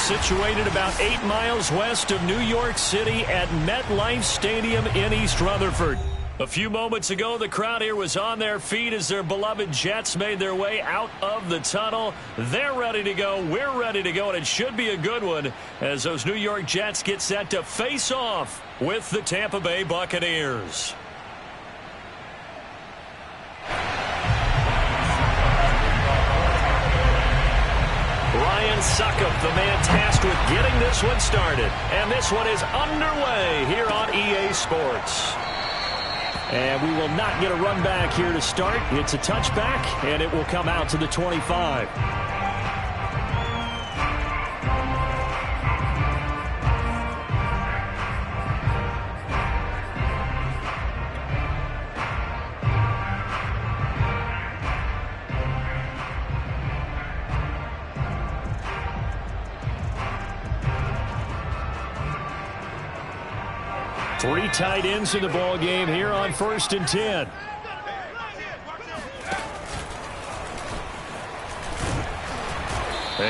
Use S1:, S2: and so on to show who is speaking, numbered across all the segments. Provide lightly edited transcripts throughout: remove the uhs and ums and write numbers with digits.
S1: situated about 8 miles west of New York City at MetLife Stadium in East Rutherford. A few moments ago, the crowd here was on their feet as their beloved Jets made their way out of the tunnel. They're ready to go. We're ready to go, and it should be a good one as those New York Jets get set to face off with the Tampa Bay Buccaneers. Ryan Succop, the man tasked with getting this one started. And this one is underway here on EA Sports. And we will not get a run back here to start. It's a touchback, and it will come out to the 25. Three tight ends in the ball game here on 1st and 10.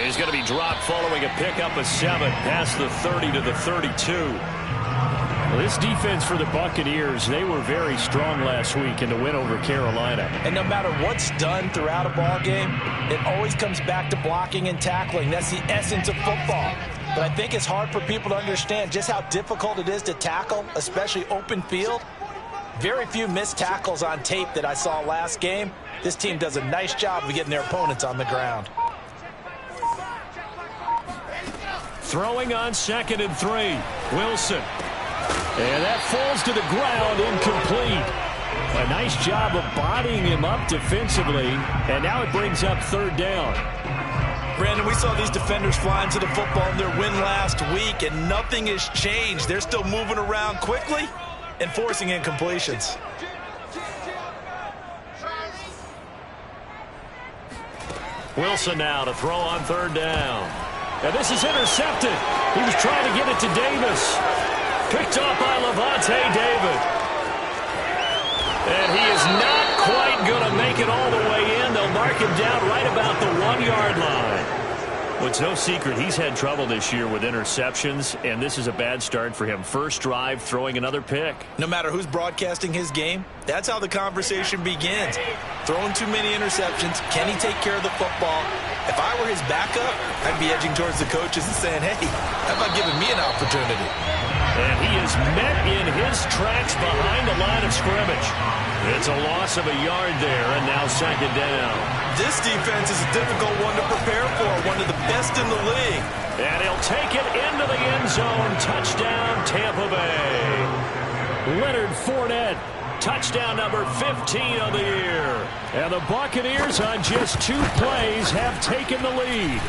S1: He's going to be dropped following a pickup of 7 past the 30 to the 32. Well, this defense for the Buccaneers, they were very strong last week in the win over Carolina.
S2: And no matter what's done throughout a ball game, it always comes back to blocking and tackling. That's the essence of football. But I think it's hard for people to understand just how difficult it is to tackle, especially open field. Very few missed tackles on tape that I saw last game. This team does a nice job of getting their opponents on the ground.
S1: Throwing on 2nd and 3. Wilson. And that falls to the ground, incomplete. A nice job of bodying him up defensively. And now it brings up 3rd down.
S2: Brandon, we saw these defenders flying to the football in their win last week, and nothing has changed. They're still moving around quickly and forcing incompletions.
S1: Wilson now to throw on 3rd down. And this is intercepted. He was trying to get it to Davis. Picked off by Levante David. And he is not quite going to make it all the way in. They'll mark him down right about the 1-yard line. Well, it's no secret he's had trouble this year with interceptions, and this is a bad start for him. First drive, throwing another pick.
S2: No matter who's broadcasting his game, that's how the conversation begins. Throwing too many interceptions, can he take care of the football? If I were his backup, I'd be edging towards the coaches and saying, hey, how about giving me an opportunity?
S1: And he is met in his tracks behind the line of scrimmage. It's a loss of a yard there, and now 2nd down.
S2: This defense is a difficult one to prepare for, one of the best in the league.
S1: And he'll take it into the end zone. Touchdown, Tampa Bay. Leonard Fournette, touchdown number 15 of the year. And the Buccaneers on just 2 plays have taken the lead.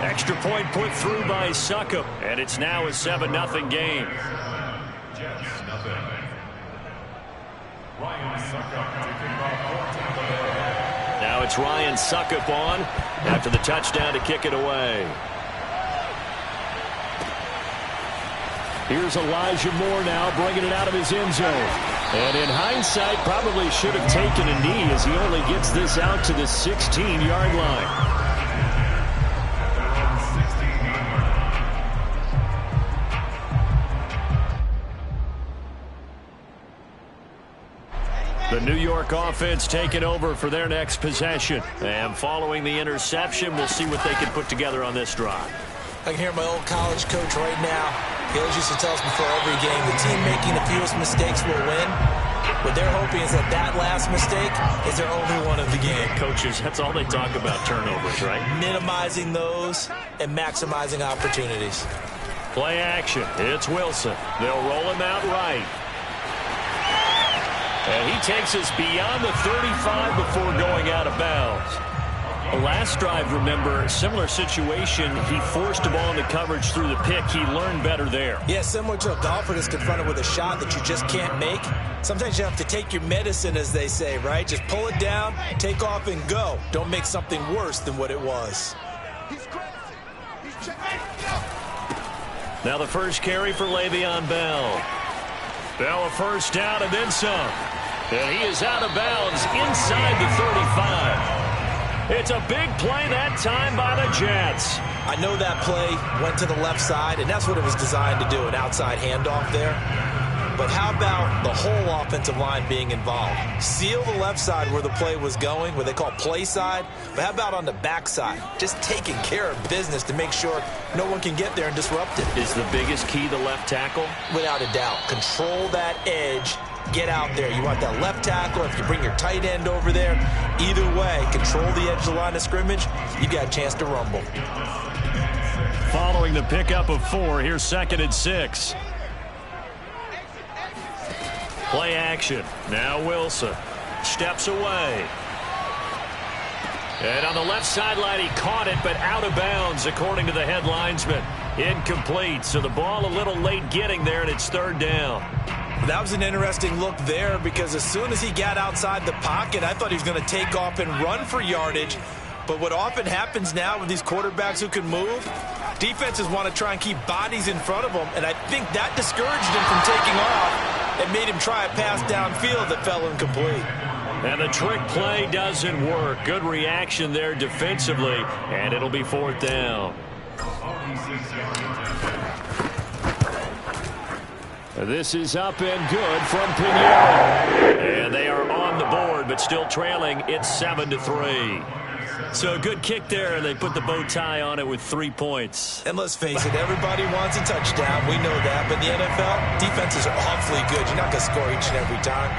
S1: Extra point put through by Succop, and it's now a 7-0 game. Now it's Ryan Succop on after the touchdown to kick it away. Here's Elijah Moore now bringing it out of his end zone. And in hindsight, probably should have taken a knee as he only gets this out to the 16-yard line. The New York offense taking over for their next possession. And following the interception, we'll see what they can put together on this drive.
S2: I can hear my old college coach right now. He always used to tell us before every game, the team making the fewest mistakes will win. What they're hoping is that that last mistake is their only one of the game.
S1: Coaches, that's all they talk about, turnovers, right?
S2: Minimizing those and maximizing opportunities.
S1: Play action. It's Wilson. They'll roll him out right. And he takes us beyond the 35 before going out of bounds. Last drive, remember, similar situation. He forced the ball into coverage through the pick. He learned better there.
S2: Yeah, similar to a golfer that's confronted with a shot that you just can't make. Sometimes you have to take your medicine, as they say, right? Just pull it down, take off, and go. Don't make something worse than what it was.
S1: Now the first carry for Le'Veon Bell. Bell a first down and then some. And he is out of bounds inside the 35. It's a big play that time by the Jets.
S2: I know that play went to the left side, and that's what it was designed to do, an outside handoff there. But how about the whole offensive line being involved? Seal the left side where the play was going, where they call play side. But how about on the back side? Just taking care of business to make sure no one can get there and disrupt it.
S1: Is the biggest key the left tackle?
S2: Without a doubt. Control that edge. Get out there. You want that left tackle. If you bring your tight end over there, either way, control the edge of the line of scrimmage, you got a chance to rumble.
S1: Following the pickup of 4, here's 2nd and 6. Play action. Now Wilson steps away. And on the left sideline, he caught it, but out of bounds, according to the head linesman. Incomplete, so the ball a little late getting there, and it's 3rd down.
S2: That was an interesting look there because as soon as he got outside the pocket, I thought he was going to take off and run for yardage. But what often happens now with these quarterbacks who can move, defenses want to try and keep bodies in front of them, and I think that discouraged him from taking off and made him try a pass downfield that fell incomplete.
S1: And the trick play doesn't work. Good reaction there defensively, and it'll be 4th down. This is up and good from Pinheiro. And they are on the board, but still trailing. It's 7-3. So a good kick there, and they put the bow tie on it with 3 points.
S2: And let's face it, everybody wants a touchdown. We know that. But in the NFL, defenses are awfully good. You're not going to score each and every time.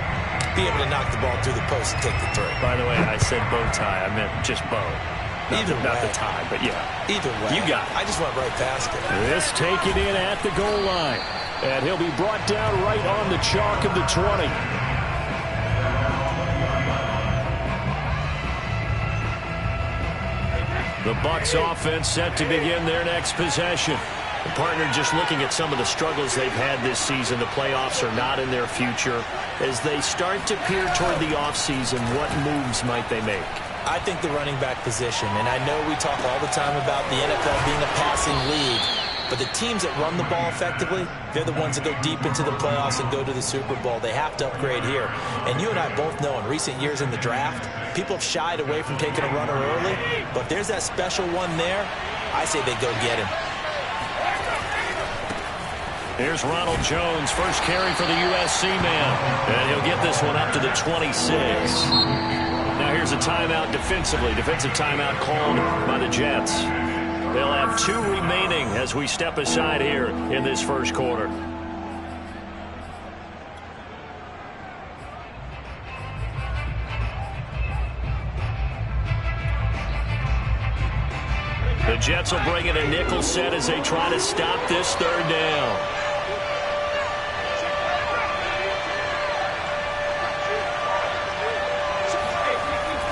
S2: Be able to knock the ball through the post and take the 3.
S1: By the way, I said bow tie. I meant just bow. Not the tie, but yeah.
S2: Either way.
S1: You got it.
S2: I just went right past it.
S1: This taken in at the goal line. And he'll be brought down right on the chalk of the 20. The Bucs offense set to begin their next possession. The partner just looking at some of the struggles they've had this season. The playoffs are not in their future. As they start to peer toward the offseason, what moves might they make?
S2: I think the running back position, and I know we talk all the time about the NFL being a passing league, but the teams that run the ball effectively, they're the ones that go deep into the playoffs and go to the Super Bowl. They have to upgrade here. And you and I both know in recent years in the draft, people have shied away from taking a runner early, but if there's that special one there, I say they go get him.
S1: Here's Ronald Jones, first carry for the USC man. And he'll get this one up to the 26. Now here's a timeout defensively. Defensive timeout called by the Jets. They'll have 2 remaining as we step aside here in this first quarter. The Jets will bring in a nickel set as they try to stop this 3rd down.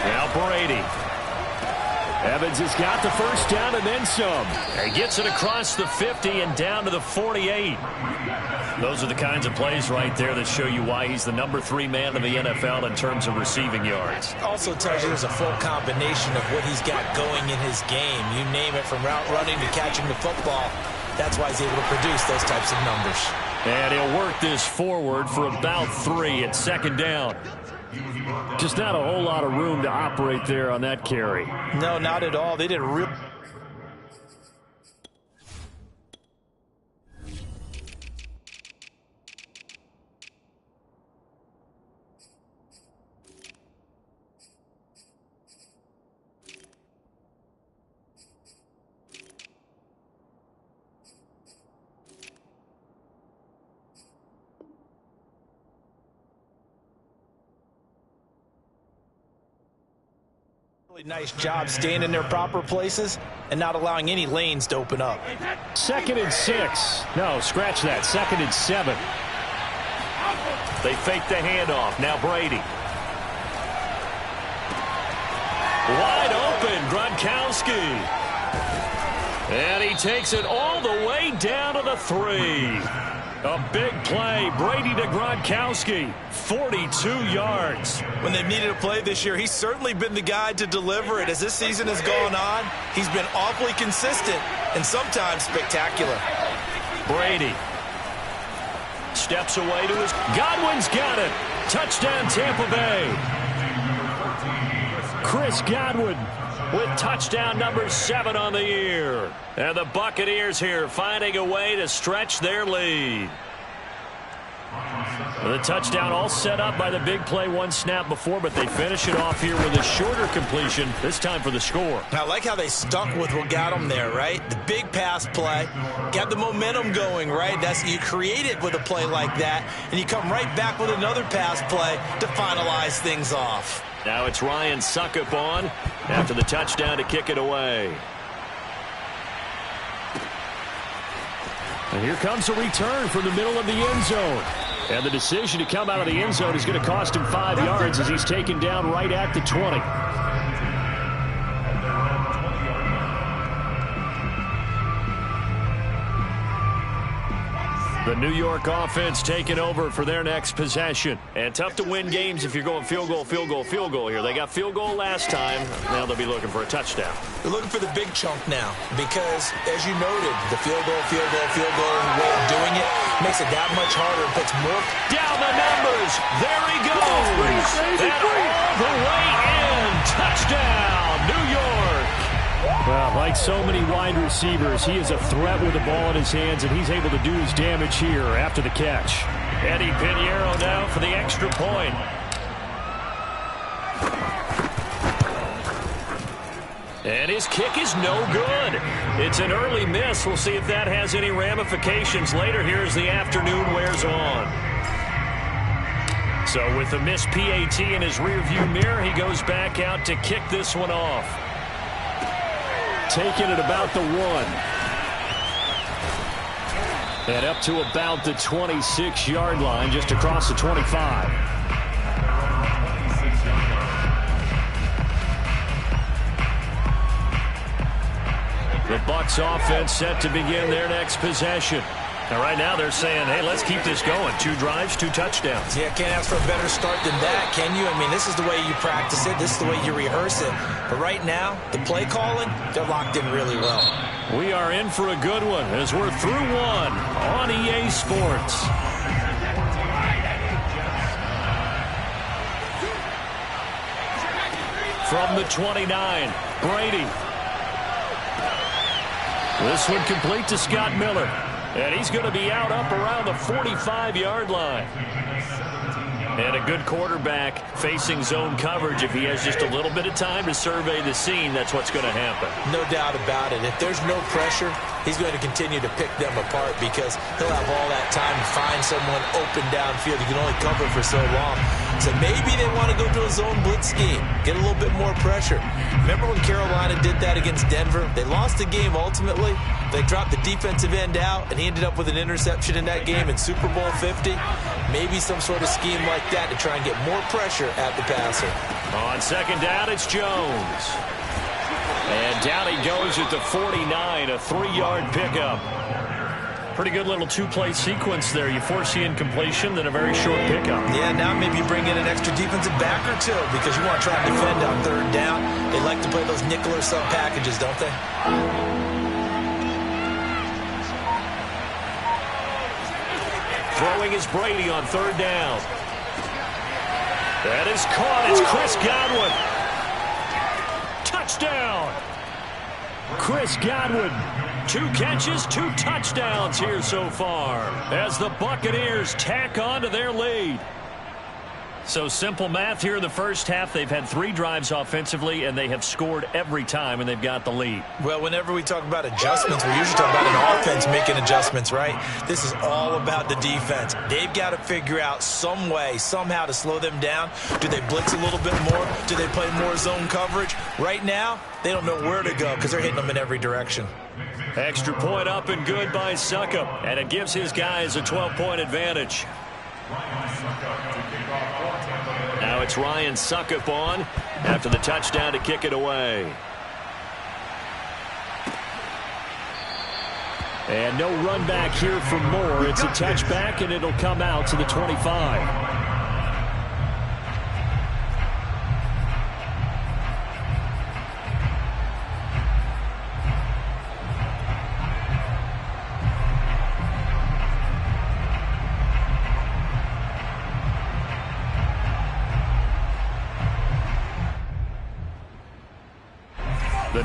S1: Now Brady. Evans has got the first down and then some. He gets it across the 50 and down to the 48. Those are the kinds of plays right there that show you why he's the number 3 man in the NFL in terms of receiving yards.
S2: Also tells you there's a full combination of what he's got going in his game. You name it, from route running to catching the football. That's why he's able to produce those types of numbers.
S1: And he'll work this forward for about 3 at 2nd down. Just not a whole lot of room to operate there on that carry.
S2: No, not at all. They did a real... nice job staying in their proper places and not allowing any lanes to open up.
S1: 2nd and 6. No, scratch that. 2nd and 7. They fake the handoff. Now Brady. Wide open, Gronkowski. And he takes it all the way down to the 3. A big play. Brady to Gronkowski. 42 yards.
S2: When they've needed a play this year, he's certainly been the guy to deliver it. As this season has gone on, he's been awfully consistent and sometimes spectacular.
S1: Brady steps away to his... Godwin's got it. Touchdown, Tampa Bay. Chris Godwin with touchdown number 7 on the year. And the Buccaneers here finding a way to stretch their lead. The touchdown all set up by the big play one snap before, but they finish it off here with a shorter completion, this time for the score.
S2: I like how they stuck with what got them there, right? The big pass play, got the momentum going, right? You create it with a play like that, and you come right back with another pass play to finalize things off.
S1: Now it's Ryan Suckup on after the touchdown to kick it away. And here comes a return from the middle of the end zone. And the decision to come out of the end zone is going to cost him 5 yards as he's taken down right at the 20. The New York offense taking over for their next possession. And tough to win games if you're going field goal, field goal, field goal here. They got field goal last time. Now they'll be looking for a touchdown.
S2: They're looking for the big chunk now because, as you noted, the field goal way of doing it makes it that much harder. It puts more
S1: down the numbers. There he goes. And all the way in. Touchdown, New York. Well, like so many wide receivers, he is a threat with the ball in his hands, and he's able to do his damage here after the catch. Eddie Pinheiro now for the extra point. And his kick is no good. It's an early miss. We'll see if that has any ramifications later here as the afternoon wears on. So with the missed PAT in his rearview mirror, he goes back out to kick this one off. Taking it about the 1. And up to about the 26-yard line, just across the 25. The Bucs offense set to begin their next possession. Now, right now they're saying, hey, let's keep this going. 2 drives, 2 touchdowns.
S2: Yeah, can't ask for a better start than that, can you? I mean, this is the way you practice it. This is the way you rehearse it. But right now, the play calling, they're locked in really well.
S1: We are in for a good one as we're through 1 on EA Sports. From the 29, Brady. This one complete to Scott Miller. And he's going to be out up around the 45-yard line. And a good quarterback facing zone coverage. If he has just a little bit of time to survey the scene, that's what's going to happen. No doubt about it. If there's no pressure, he's going to continue to pick them apart because he'll have all that time to find someone open downfield. He can only cover for so long. So maybe they want to go to a zone blitz scheme, get a little bit more pressure. Remember when Carolina did that against Denver? They lost the game ultimately. They dropped the defensive end out, and he ended up with an interception in that game in Super Bowl 50. Maybe some sort of scheme like that to try and get more pressure at the passer. On second down, it's Jones. And down he goes at the 49, a 3-yard pickup. Pretty good little 2-play sequence there. You force the incompletion, then a very short pickup.
S2: Yeah, now maybe you bring in an extra defensive back or two because you want to try and defend on third down. They like to play those nickel or sub packages, don't they?
S1: Throwing is Brady on third down. That is caught. It's Chris Godwin. Touchdown. Chris Godwin. 2 catches, 2 touchdowns here so far as the Buccaneers tack on to their lead. So simple math here in the first half. They've had 3 drives offensively, and they have scored every time, and they've got the lead.
S2: Well, whenever we talk about adjustments, we usually talk about an offense making adjustments, right? This is all about the defense. They've got to figure out some way, somehow to slow them down. Do they blitz a little bit more? Do they play more zone coverage? Right now, they don't know where to go because they're hitting them in every direction.
S1: Extra point up and good by Suckup, and it gives his guys a 12-point advantage. Now it's Ryan Suckup on after the touchdown to kick it away. And no run back here for Moore. It's a touchback, and it'll come out to the 25.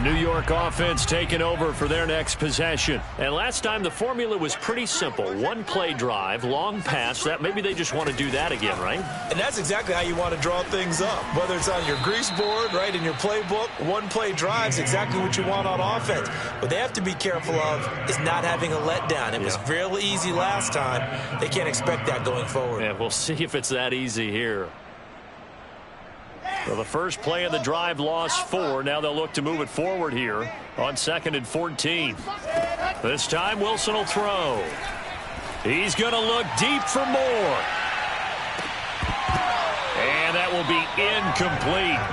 S1: New York offense taking over for their next possession. And last time the formula was pretty simple. One play drive, long pass. That maybe they just want to do that again, right?
S2: And that's exactly how you want to draw things up. Whether it's on your grease board, right, in your playbook, one play drive is exactly what you want on offense. What they have to be careful of is not having a letdown. It was real easy last time. They can't expect that going forward.
S1: Yeah, we'll see if it's that easy here. Well, the first play of the drive lost 4. Now they'll look to move it forward here on 2nd and 14. This time Wilson will throw. He's going to look deep for more. And that will be incomplete.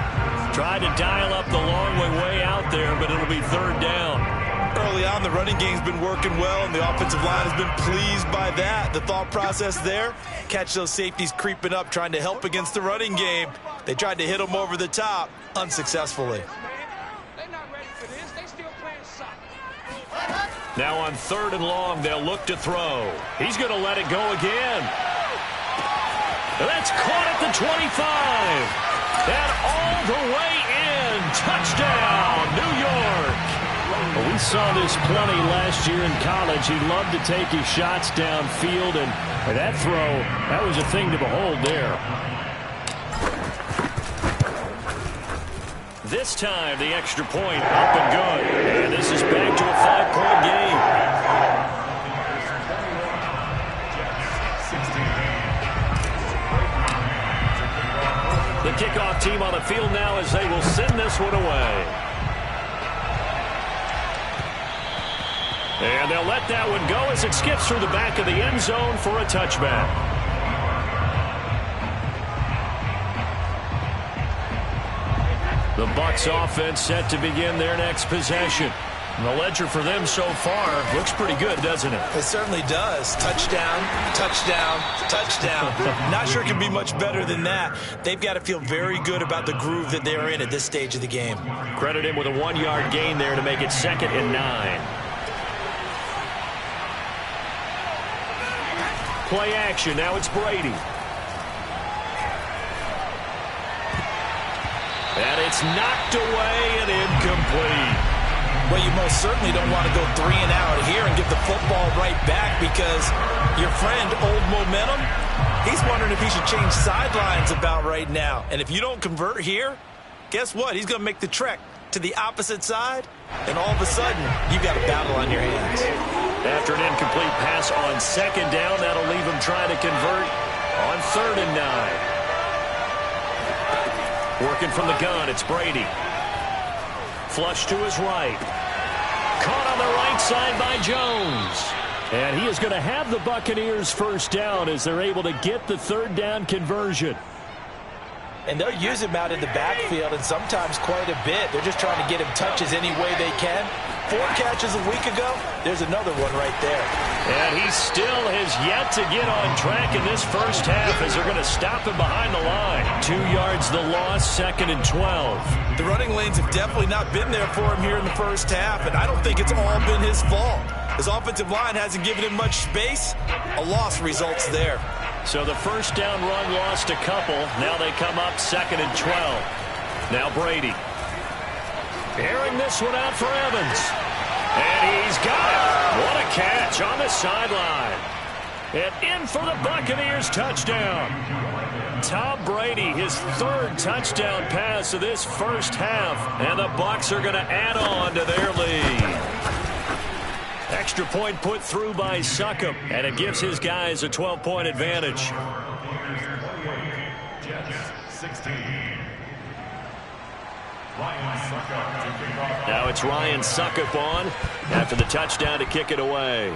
S1: Tried to dial up the long way out there, but it'll be 3rd down.
S2: Early on, the running game's been working well, and the offensive line has been pleased by that. The thought process there, catch those safeties creeping up, trying to help against the running game. They tried to hit them over the top, unsuccessfully.
S1: Now on 3rd and long, they'll look to throw. He's going to let it go again. That's caught at the 25. And all the way in. Touchdown, New York. Well, we saw this plenty last year in college. He loved to take his shots downfield, and that throw, that was a thing to behold there. This time, the extra point up and good. And this is back to a 5-point game. The kickoff team on the field now as they will send this one away. And they'll let that one go as it skips through the back of the end zone for a touchback. The Bucs offense set to begin their next possession. And the ledger for them so far looks pretty good, doesn't it?
S2: It certainly does. Touchdown, touchdown, touchdown. Not sure it can be much better than that. They've got to feel very good about the groove that they're in at this stage of the game.
S1: Credit him with a 1-yard gain there to make it 2nd and 9. Play action. Now it's Brady. And it's knocked away and incomplete.
S2: Well, you most certainly don't want to go 3 and out here and give the football right back because your friend, Old Momentum, he's wondering if he should change sidelines about right now. And if you don't convert here, guess what? He's going to make the trek to the opposite side, and all of a sudden, you've got a battle on your hands.
S1: After an incomplete pass on 2nd down, that'll leave him trying to convert on 3rd and 9. Working from the gun, it's Brady. Flush to his right. Caught on the right side by Jones. And he is going to have the Buccaneers first down as they're able to get the 3rd down conversion.
S2: And they'll use him out in the backfield, and sometimes quite a bit. They're just trying to get him touches any way they can. 4 catches a week ago. There's another one right there.
S1: And he still has yet to get on track in this first half as they're going to stop him behind the line. 2 yards the loss, 2nd and 12.
S2: The running lanes have definitely not been there for him here in the first half, and I don't think it's all been his fault. His offensive line hasn't given him much space. A loss results there.
S1: So the first down run lost a couple. Now they come up 2nd and 12. Now Brady. Airing this one out for Evans. And he's got it. What a catch on the sideline. And in for the Buccaneers touchdown. Tom Brady, his 3rd touchdown pass of this first half. And the Bucs are going to add on to their lead. Extra point put through by Succop, and it gives his guys a 12-point advantage. Now it's Ryan Succop on after the touchdown to kick it away.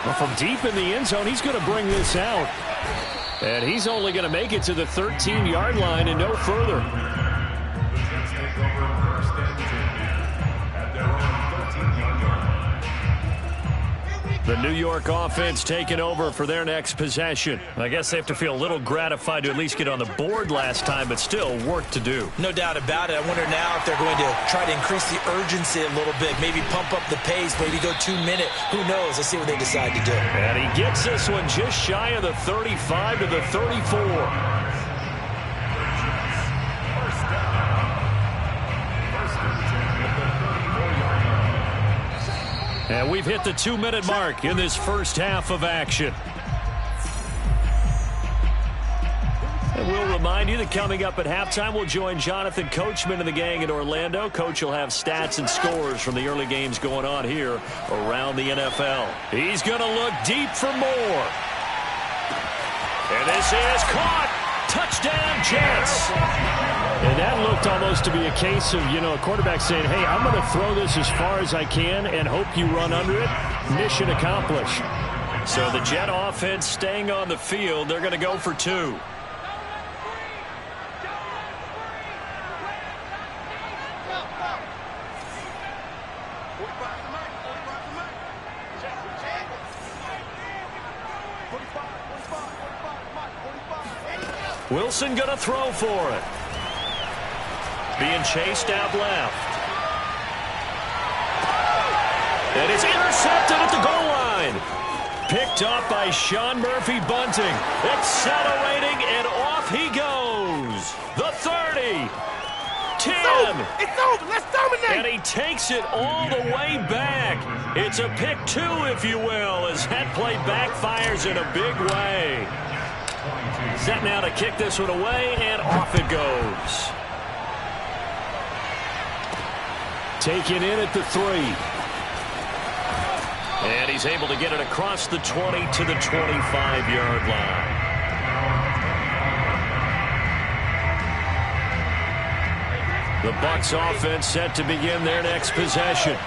S1: Well, from deep in the end zone, he's going to bring this out. And he's only going to make it to the 13-yard line and no further. The New York offense taking over for their next possession. I guess they have to feel a little gratified to at least get on the board last time, but still work to do.
S2: No doubt about it. I wonder now if they're going to try to increase the urgency a little bit, maybe pump up the pace, maybe go 2-minute. Who knows? Let's see what they decide to do.
S1: And he gets this one just shy of the 35 to the 34. And we've hit the 2-minute mark in this first half of action. And we'll remind you that coming up at halftime, we'll join Jonathan Coachman and the gang in Orlando. Coach will have stats and scores from the early games going on here around the NFL. He's going to look deep for more. And this is caught. Touchdown, Jets. And that looked almost to be a case of, a quarterback saying, hey, I'm going to throw this as far as I can and hope you run under it. Mission accomplished. So the Jet offense staying on the field. They're going to go for 2. Wilson going to throw for it. Being chased out left. And it's intercepted at the goal line. Picked up by Sean Murphy Bunting. Accelerating, and off he goes. The 30. 10.
S3: It's over. Let's dominate.
S1: And he takes it all the way back. It's a pick 2, if you will, as that play backfires in a big way. Set now to kick this one away, and off it goes. Taken in at the 3. And he's able to get it across the 20 to the 25-yard line. The Bucs offense set to begin their next possession.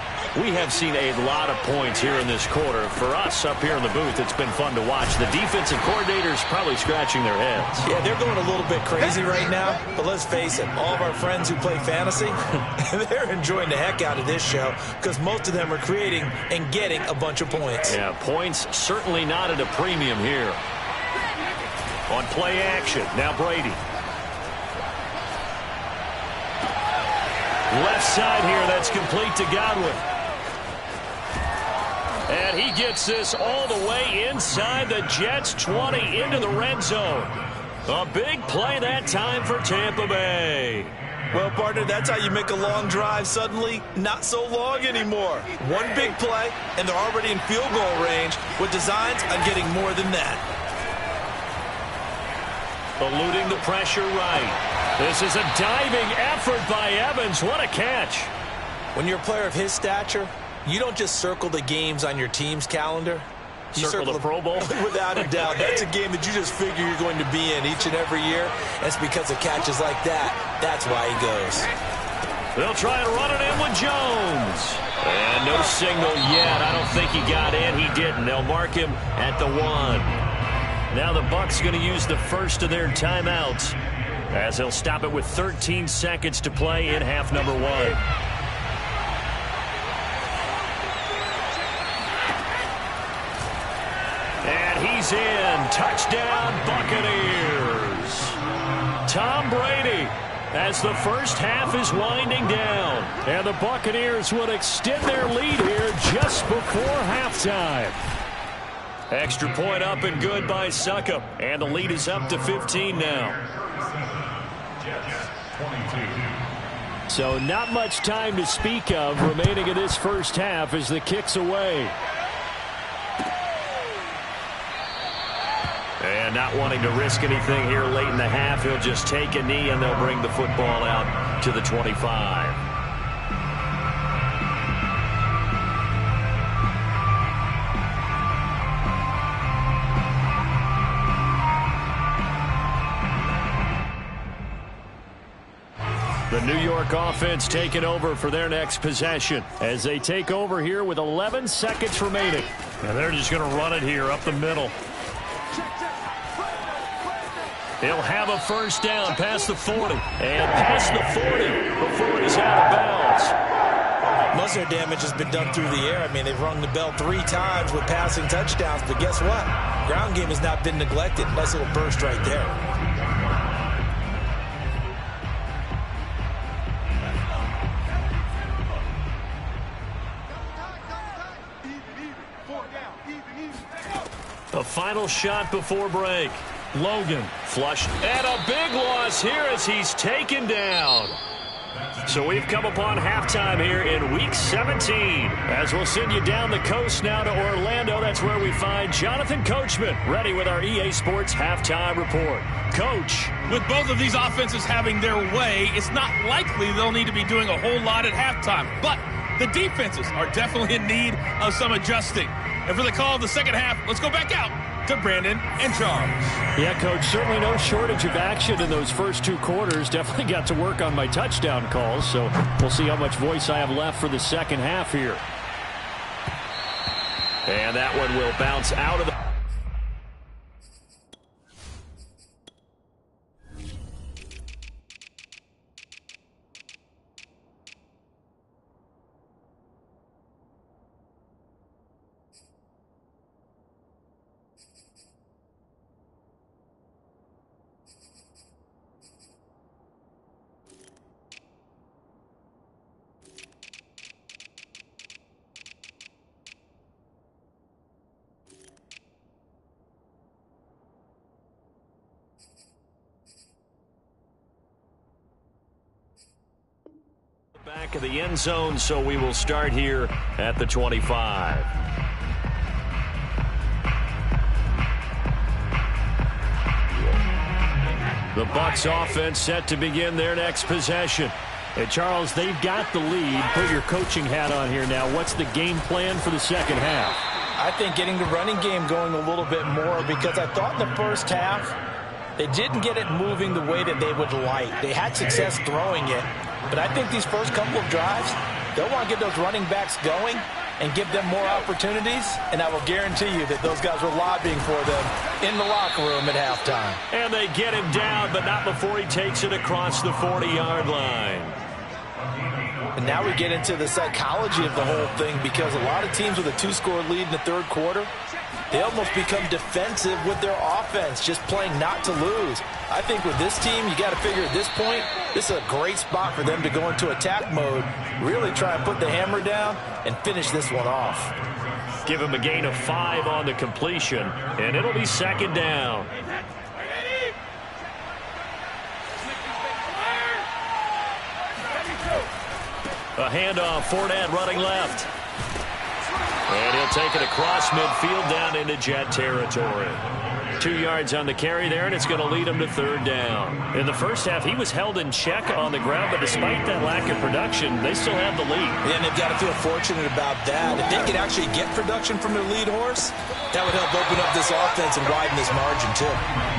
S1: We have seen a lot of points here in this quarter. For us up here in the booth, it's been fun to watch. The defensive coordinators probably scratching their heads.
S2: Yeah, they're going a little bit crazy right now. But let's face it, all of our friends who play fantasy, they're enjoying the heck out of this show because most of them are creating and getting a bunch of points.
S1: Yeah, points certainly not at a premium here. On play action, now Brady. Left side here, that's complete to Godwin. And he gets this all the way inside the Jets' 20 into the red zone. A big play that time for Tampa Bay.
S2: Well, partner, that's how you make a long drive suddenly not so long anymore. One big play, and they're already in field goal range with designs on getting more than that.
S1: Eluding the pressure right. This is a diving effort by Evans. What a catch.
S2: When you're a player of his stature, you don't just circle the games on your team's calendar. You
S1: circle the Pro Bowl?
S2: Without a doubt. That's a game that you just figure you're going to be in each and every year. It's because of catches like that. That's why he goes.
S1: They'll try and run it in with Jones. And no signal yet. I don't think he got in. He didn't. They'll mark him at the 1. Now the Bucs going to use the first of their timeouts as they'll stop it with 13 seconds to play in half number 1. He's in. Touchdown, Buccaneers. Tom Brady as the first half is winding down. And the Buccaneers would extend their lead here just before halftime. Extra point up and good by Succop. And the lead is up to 15 now. So not much time to speak of remaining in this first half as the kick's away. And not wanting to risk anything here late in the half, he'll just take a knee and they'll bring the football out to the 25. The New York offense taking over for their next possession as they take over here with 11 seconds remaining. And they're just going to run it here up the middle. He'll have a first down past the 40. And past the 40 before it is out of bounds.
S2: Most of their damage has been done through the air. I mean, they've rung the bell 3 times with passing touchdowns. But guess what? Ground game has not been neglected. Nice little burst right there.
S1: The final shot before break. Logan flush and a big loss here as he's taken down. So we've come upon halftime here in Week 17. As we'll send you down the coast now to Orlando, that's where we find Jonathan Coachman, ready with our EA Sports Halftime Report. Coach.
S3: With both of these offenses having their way, it's not likely they'll need to be doing a whole lot at halftime. But the defenses are definitely in need of some adjusting. And for the call of the second half, let's go back out to Brandon and Charles.
S1: Yeah, Coach, certainly no shortage of action in those first two quarters. Definitely got to work on my touchdown calls, so we'll see how much voice I have left for the second half here. And that one will bounce out of the... back of the end zone, so we will start here at the 25. The Bucs offense set to begin their next possession. And Charles, they've got the lead. Put your coaching hat on here now. What's the game plan for the second half?
S2: I think getting the running game going a little bit more, because I thought in the first half they didn't get it moving the way that they would like. They had success throwing it. But I think these first couple of drives, they'll want to get those running backs going and give them more opportunities. And I will guarantee you that those guys were lobbying for them in the locker room at halftime.
S1: And they get him down, but not before he takes it across the 40-yard line.
S2: And now we get into the psychology of the whole thing, because a lot of teams with a two-score lead in the third quarter, they almost become defensive with their offense, just playing not to lose. I think with this team, you got to figure at this point, this is a great spot for them to go into attack mode, really try and put the hammer down and finish this one off.
S1: Give him a gain of 5 on the completion, and it'll be second down. A handoff, Fournette running left. And he'll take it across midfield down into Jet territory. 2 yards on the carry there, and it's going to lead him to third down. In the first half, he was held in check on the ground, but despite that lack of production, they still have the lead.
S2: Yeah, and they've got to feel fortunate about that. If they could actually get production from their lead horse, that would help open up this offense and widen this margin, too.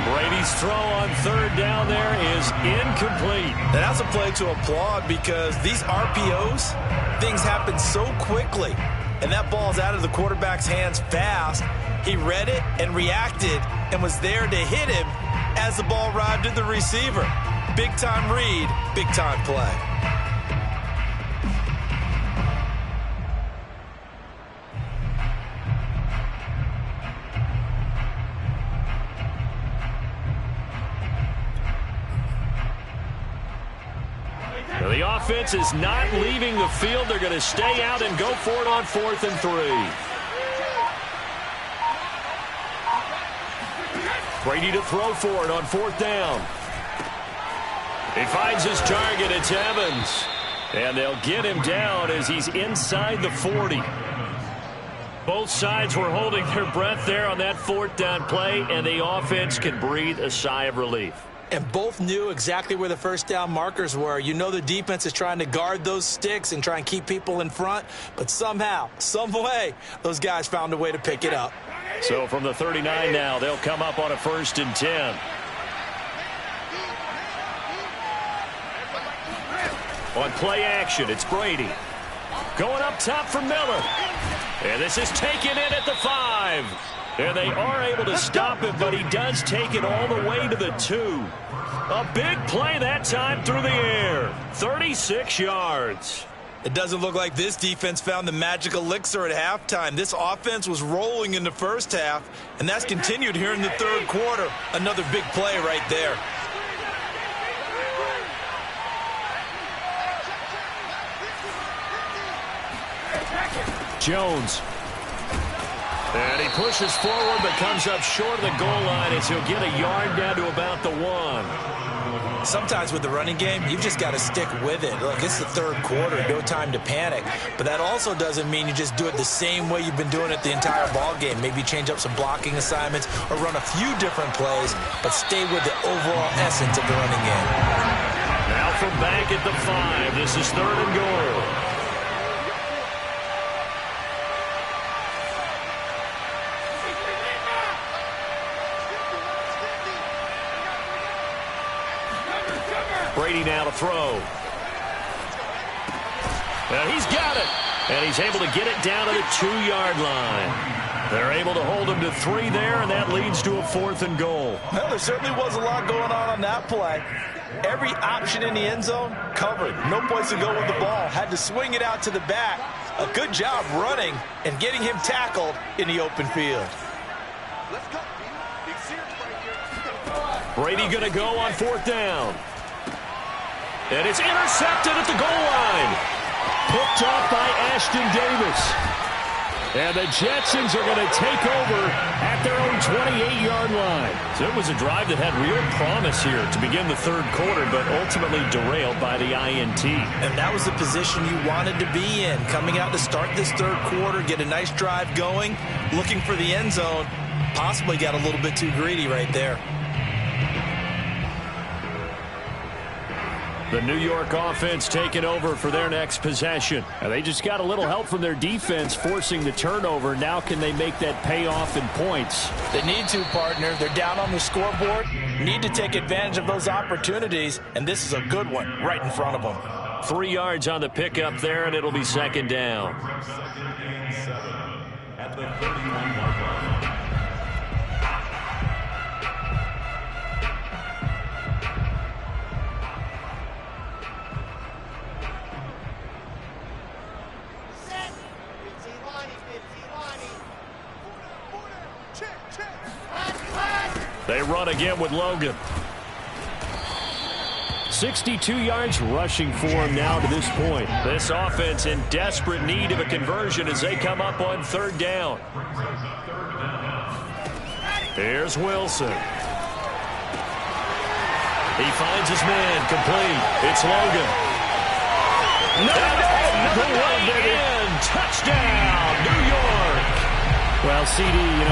S1: Brady's throw on third down there is incomplete.
S2: And that's a play to applaud, because these RPOs, things happen so quickly. And that ball's out of the quarterback's hands fast. He read it and reacted and was there to hit him as the ball arrived at the receiver. Big-time read, big-time play.
S1: Now the offense is not leaving the field. They're going to stay out and go for it on 4th and 3. Brady to throw for it on 4th down. He finds his target. It's Evans. And they'll get him down as he's inside the 40. Both sides were holding their breath there on that 4th down play, and the offense can breathe a sigh of relief.
S2: And both knew exactly where the first down markers were. You know the defense is trying to guard those sticks and try and keep people in front, but somehow, some way, those guys found a way to pick it up.
S1: So from the 39 now, they'll come up on a 1st and 10. On play action, it's Brady. Going up top for Miller. And this is taken in at the 5. And they are able to stop him, but he does take it all the way to the 2. A big play that time through the air. 36 yards.
S2: It doesn't look like this defense found the magic elixir at halftime. This offense was rolling in the first half, and that's continued here in the third quarter. Another big play right there.
S1: Jones. And he pushes forward but comes up short of the goal line as he'll get a yard down to about the 1.
S2: Sometimes with the running game, you've just got to stick with it. Look, it's the third quarter, no time to panic. But that also doesn't mean you just do it the same way you've been doing it the entire ball game. Maybe change up some blocking assignments or run a few different plays, but stay with the overall essence of the running game.
S1: Now from back at the 5, this is 3rd and goal. Brady now to throw. And he's got it. And he's able to get it down to the 2-yard line. They're able to hold him to 3 there, and that leads to a 4th and goal.
S2: Well, there certainly was a lot going on that play. Every option in the end zone covered. No place to go with the ball. Had to swing it out to the back. A good job running and getting him tackled in the open field.
S1: Brady going to go on 4th down. And it's intercepted at the goal line. Picked off by Ashton Davis. And the Jetsons are going to take over at their own 28-yard line. So it was a drive that had real promise here to begin the 3rd quarter, but ultimately derailed by the INT.
S2: And that was the position you wanted to be in. Coming out to start this 3rd quarter, get a nice drive going, looking for the end zone. Possibly got a little bit too greedy right there.
S1: The New York offense taking over for their next possession. And they just got a little help from their defense forcing the turnover. Now can they make that pay off in points?
S2: They need to, partner. They're down on the scoreboard. Need to take advantage of those opportunities, and this is a good one right in front of them.
S1: 3 yards on the pickup there, and it'll be 2nd down.
S4: At the 31-yard line.
S1: They run again with Logan. 62 yards rushing for him now to this point. This offense in desperate need of a conversion as they come up on 3rd down. Here's Wilson. He finds his man complete. It's Logan. The way in. Touchdown, New York.
S5: Well, CD,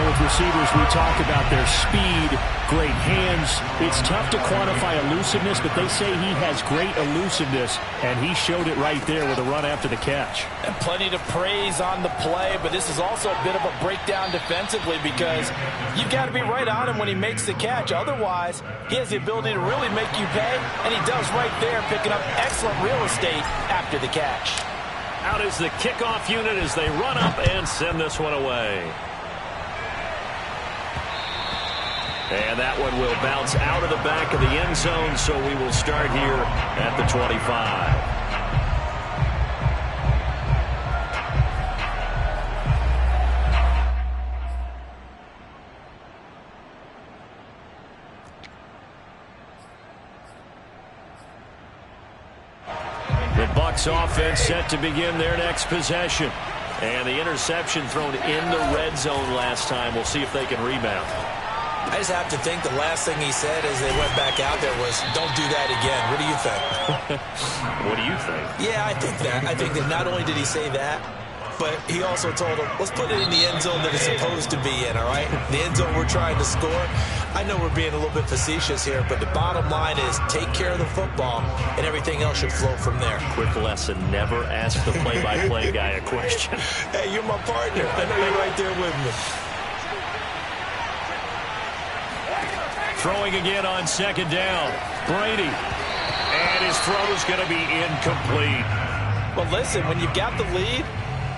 S5: with receivers, we talk about their speed, great hands. It's tough to quantify elusiveness, but they say he has great elusiveness, and he showed it right there with a run after the catch.
S2: And plenty to praise on the play, but this is also a bit of a breakdown defensively because you've got to be right on him when he makes the catch. Otherwise, he has the ability to really make you pay, and he does right there, picking up excellent real estate after the catch.
S1: Out is the kickoff unit as they run up and send this one away. And that one will bounce out of the back of the end zone, so we will start here at the 25. The Bucs offense set to begin their next possession. And the interception thrown in the red zone last time. We'll see if they can rebound.
S2: I just have to think the last thing he said as they went back out there was, don't do that again. What do you think?
S1: What do you think?
S2: Yeah, I think that. I think that not only did he say that, but he also told him, let's put it in the end zone that it's supposed to be in, all right? The end zone we're trying to score. I know we're being a little bit facetious here, but the bottom line is take care of the football, and everything else should flow from there.
S1: Quick lesson, never ask the play-by-play guy a question.
S2: Hey, you're my partner. I know you're right there with me.
S1: Throwing again on 2nd down. Brady. And his throw is going to be incomplete.
S2: Well, listen, when you've got the lead,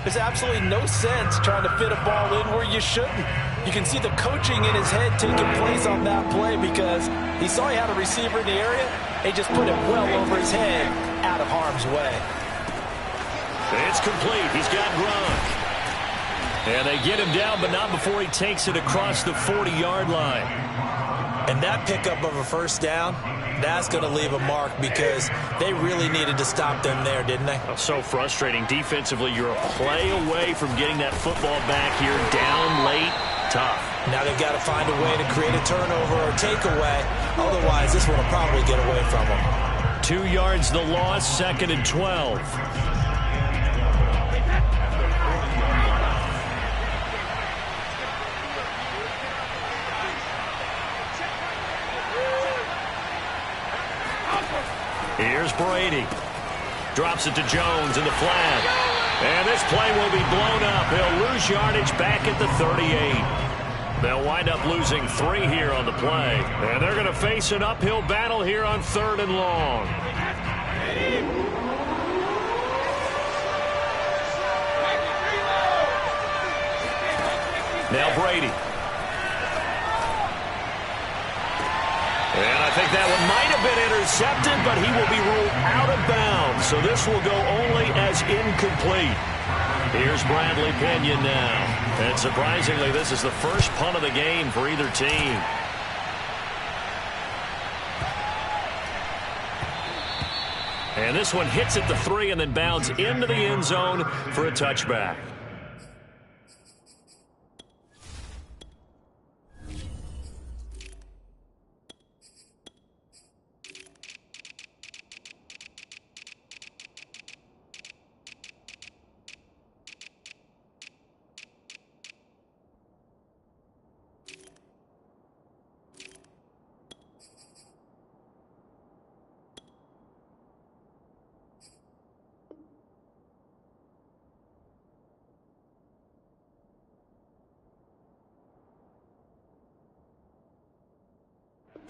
S2: there's absolutely no sense trying to fit a ball in where you shouldn't. You can see the coaching in his head taking place on that play because he saw he had a receiver in the area. He just put it well over his head, out of harm's way.
S1: It's complete. He's got Gronk. And they get him down, but not before he takes it across the 40-yard line.
S2: And that pickup of a 1st down, that's going to leave a mark because they really needed to stop them there, didn't they?
S1: So frustrating. Defensively, you're a play away from getting that football back here. Down late, tough.
S2: Now they've got to find a way to create a turnover or takeaway. Otherwise, this one will probably get away from them.
S1: 2 yards the loss, 2nd and 12. Here's Brady. Drops it to Jones in the flat. And this play will be blown up. He'll lose yardage back at the 38. They'll wind up losing 3 here on the play. And they're going to face an uphill battle here on 3rd and long. Now Brady. And I think that one might have been intercepted, but he will be ruled out of bounds. So this will go only as incomplete. Here's Bradley Pinion now. And surprisingly, this is the first punt of the game for either team. And this one hits at the 3 and then bounds into the end zone for a touchback.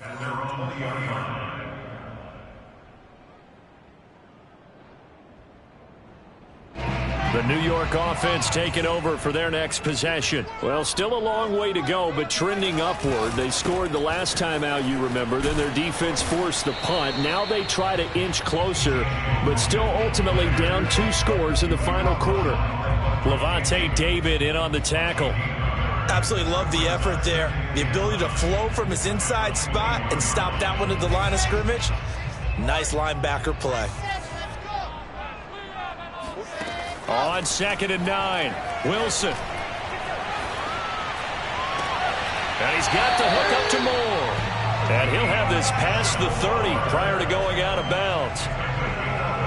S4: And they're on the yard line.
S1: The New York offense taking over for their next possession. Well, still a long way to go, but trending upward. They scored the last time out, you remember. Then their defense forced the punt. Now they try to inch closer, but still ultimately down 2 scores in the final quarter. Levante David in on the tackle.
S2: Absolutely love the effort there. The ability to flow from his inside spot and stop that one at the line of scrimmage. Nice linebacker play.
S1: On 2nd and 9, Wilson. And he's got the hook up to Moore. And he'll have this past the 30 prior to going out of bounds.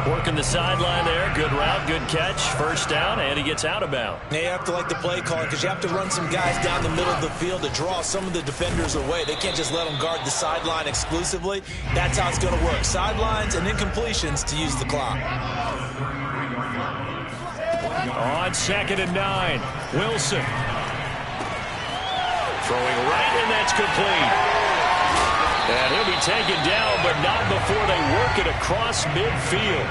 S1: Working the sideline there. Good route, good catch. First down, and he gets out of bounds.
S2: Now you have to like the play calling because you have to run some guys down the middle of the field to draw some of the defenders away. They can't just let them guard the sideline exclusively. That's how it's going to work. Sidelines and incompletions to use the clock.
S1: On 2nd and 9, Wilson. Throwing right, and that's complete. And he'll be taken down, but not before they work it across midfield.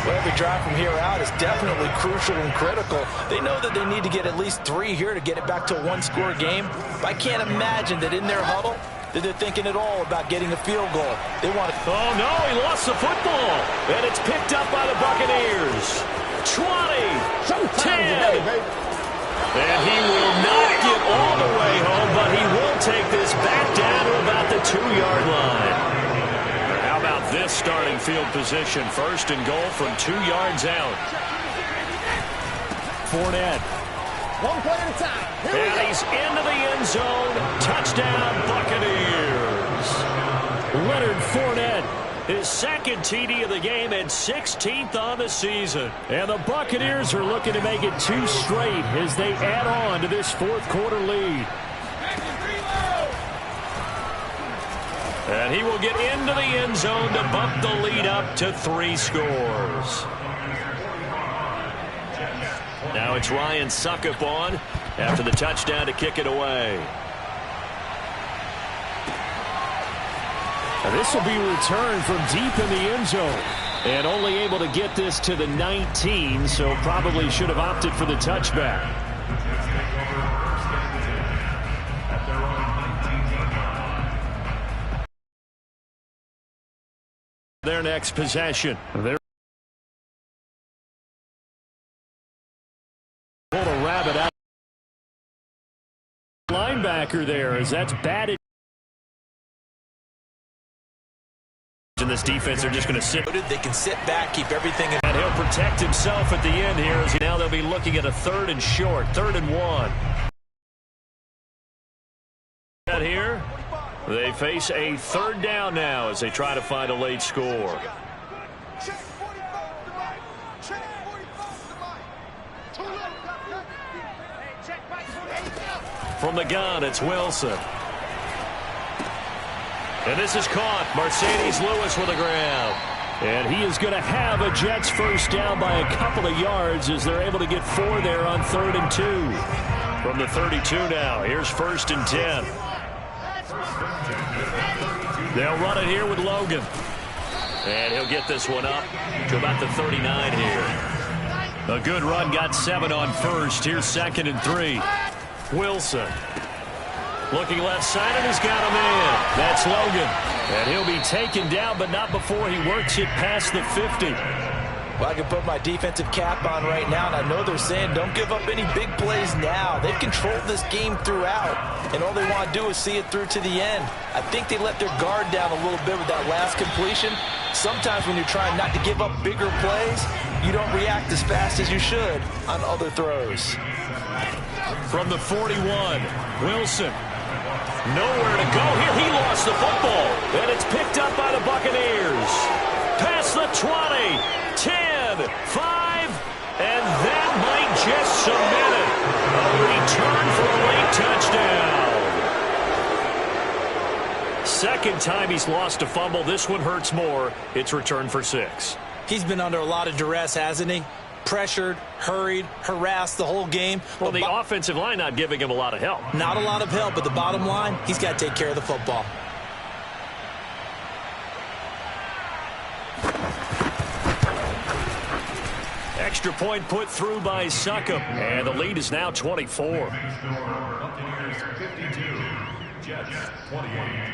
S2: Well, every drive from here out is definitely crucial and critical. They know that they need to get at least 3 here to get it back to a 1-score game. But I can't imagine that in their huddle that they're thinking at all about getting a field goal. They want to...
S1: Oh, no, he lost the football. And it's picked up by the Buccaneers. 20, 10, and he will not get all the way home, but he will take this back down to about the 2-yard line. How about this starting field position? 1st and goal from 2 yards out. Fournette.
S6: 1 play at a time.
S1: And he's into the end zone. Touchdown, Buccaneers. Leonard Fournette. His 2nd TD of the game and 16th on the season. And the Buccaneers are looking to make it 2 straight as they add on to this 4th quarter lead. And he will get into the end zone to bump the lead up to 3 scores. Now it's Ryan Suckup on after the touchdown to kick it away. This will be returned from deep in the end zone. And only able to get this to the 19, so probably should have opted for the touchback. Their next possession. They're pull a rabbit out. Linebacker there as that's batted. In this defense, they're just going to sit.
S2: They can sit back, keep everything in.
S1: And he'll protect himself at the end here as now they'll be looking at a 3rd and short, 3rd and 1. set here. They face a third down now as they try to find a late score. From the gun, it's Wilson. And this is caught. Mercedes Lewis with a grab. And he is going to have a Jets first down by a couple of yards as they're able to get 4 there on 3rd and 2. From the 32 now, here's 1st and 10. They'll run it here with Logan. And he'll get this one up to about the 39 here. A good run, got 7 on 1st. Here's 2nd and 3. Wilson. Looking left side, and he's got a man. That's Logan. And he'll be taken down, but not before he works it past the 50.
S2: Well, I can put my defensive cap on right now, and I know they're saying don't give up any big plays now. They've controlled this game throughout, and all they want to do is see it through to the end. I think they let their guard down a little bit with that last completion. Sometimes when you're trying not to give up bigger plays, you don't react as fast as you should on other throws.
S1: From the 41, Wilson. Nowhere to go here. He lost the football, and it's picked up by the Buccaneers. Past the 20, 10, 5, and that might just cement it. A return for a late touchdown. Second time he's lost a fumble. This one hurts more. It's returned for 6.
S2: He's been under a lot of duress, hasn't he? Pressured, hurried, harassed the whole game.
S1: Well, the offensive line not giving him a lot of help.
S2: Not a lot of help, but the bottom line, he's got to take care of the football.
S1: Extra point put through by Succop, and the lead is now 24.
S4: Buccaneers 52, Jets 28.